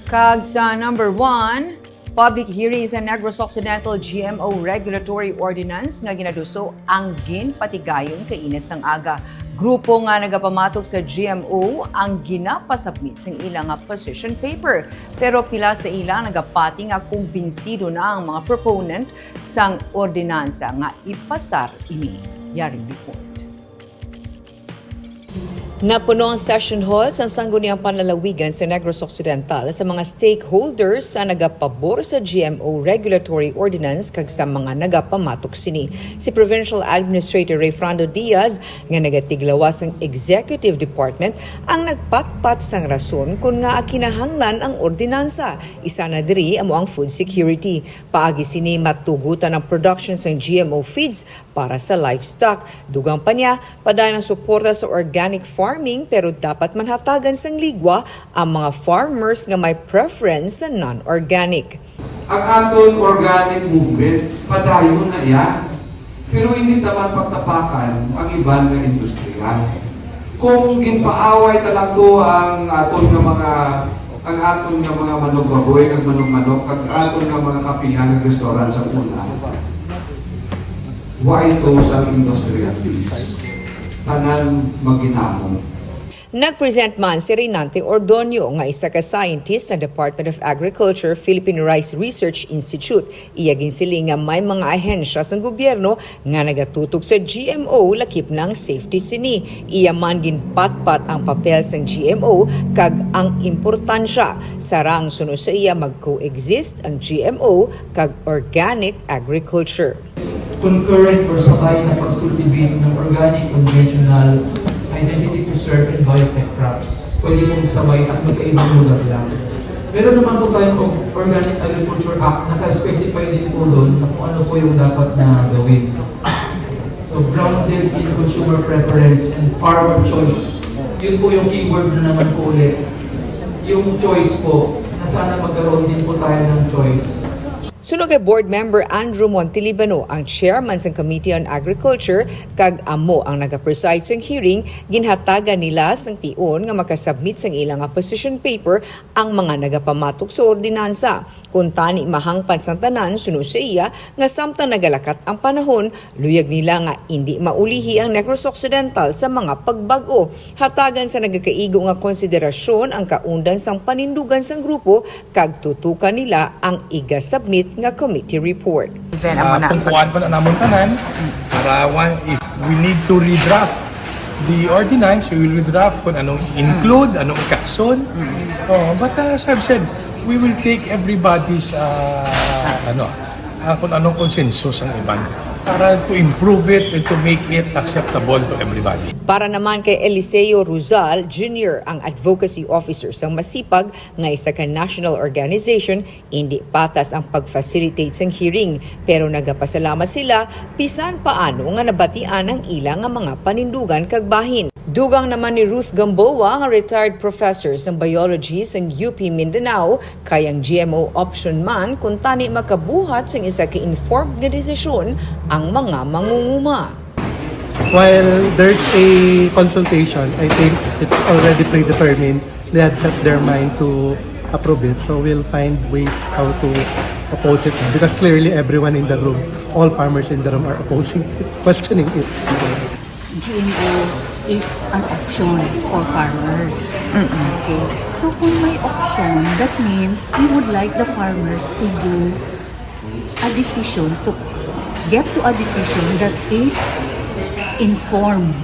Kag sa number 1, public hearing sa Negros Occidental GMO Regulatory Ordinance nga ginaduso ang ginpatigayon kainis ang aga. Grupo nga nagapamatok sa GMO ang ginapasubmit sa ilang position paper. Pero pila sa ilang nagapati nga kumbinsido na ang mga proponent sang ordinansa nga ipasar ini. Yaring report. Napuno ang session hall sa sangguniang panlalawigan sa Negros Occidental sa mga stakeholders sa nagapabor sa GMO Regulatory Ordinance kag sa mga nagapamatok sini. Si Provincial Administrator Rayfrando Diaz nga nagatiglawas ang Executive Department ang nagpatpat sang rason kung nga kinahanglan ang ordinansa. Isa na diri amo ang food security. Paagi sini matugutan ang production sang GMO feeds para sa livestock. Dugang pa niya, padayon ang suporta sa organic farming pero dapat manhatagan sang ligwa ang mga farmers nga may preference sa non-organic. Ang aton organic movement, padayon na iya. Pero hindi naman pagtapakan ang iban nga industriya. Kung ginpaaway talang to ang aton nga mga manok baboy, kag manok-manok, kag aton nga mga kapihan ng restaurant sa una. Wa ito sa industriya, please. Tanan maginamong. Nagpresent man si Reynante Ordonio nga isa ka scientist sa Department of Agriculture Philippine Rice Research Institute. Iyagin sila nga may mga ahensya sa gobyerno nga nagatutok sa GMO lakip ng safety sini. Iya man ginpatpat ang papel sang GMO kag ang importansya. Sarang suno sa iya mag-coexist ang GMO kag organic agriculture. Concurrent or sabay na pag-cultivate ng organic, conventional, identity preserved and biotech crops. Pwede mong sabay at magkaibang lugar lang. Meron naman po tayong Organic Agriculture Act, naka-specify din po doon na kung ano po yung dapat na gawin. So, grounded in consumer preference and farmer choice. Yun po yung keyword na naman po ulit. Yung choice po, na sana magkaroon din po tayo ng choice. Sunog kay Board Member Andrew Montelibano, ang chairman sa Committee on Agriculture, kag amo ang nagapreside sa hearing, ginhatagan nila sang tion nga makasubmit sang ilang position paper ang mga nagapamatok sa ordinansa. Kung tani mahangpan sang tanan suno sa iya nga samtang nagalakat ang panahon, luyag nila nga hindi maulihi ang Negros Occidental sa mga pagbag-o. Hatagan sa nagakaigo nga konsiderasyon ang kaundan sang panindugan sang grupo kag tutukan nila ang iga-submit nga committee report. Pangkuhan pa na namon tanan para if we need to redraft the ordinance, we will redraft kung anong include, anong ikaksyon. But as I've said, we will take everybody's kung anong consensus ang iban para to improve it and to make it acceptable to everybody. Para naman kay Eliseo Ruzal Jr., ang advocacy officer sa Masipag nga isa ka national organization, hindi patas ang pag-facilitate sang hearing. Pero nagapasalamat sila bisan paano nga nabatian ang ilang nga mga panindugan kag bahin. Dugang naman ni Ruth Gamboa, nga retired professor sa biology sa UP Mindanao, kayang GMO option man kung tani makabuhat sang isa ka informed nga desisyon ang mga mangunguma. While there's a consultation, I think it's already predetermined. They had set their mind to approve it. So we'll find ways how to oppose it. Because clearly everyone in the room, all farmers in the room are opposing it, questioning it. GMO is an option for farmers. Okay. So kung may option, that means we would like the farmers to do a decision, to get to a decision that is informed,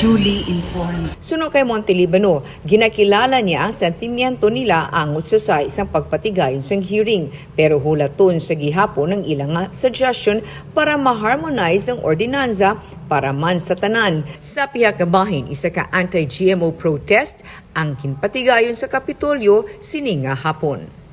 duly informed. Suno kay Montelibano, ginakilala niya ang sentimiento nila angot sa isang pagpatigayon sa hearing, pero hulaton sa gihapon ng ilang suggestion para ma-harmonize ang ordinansa para man sa tanan. Sa pihak na bahin, isa ka anti-GMO protest ang ginpatigayon sa kapitolyo sininga hapon.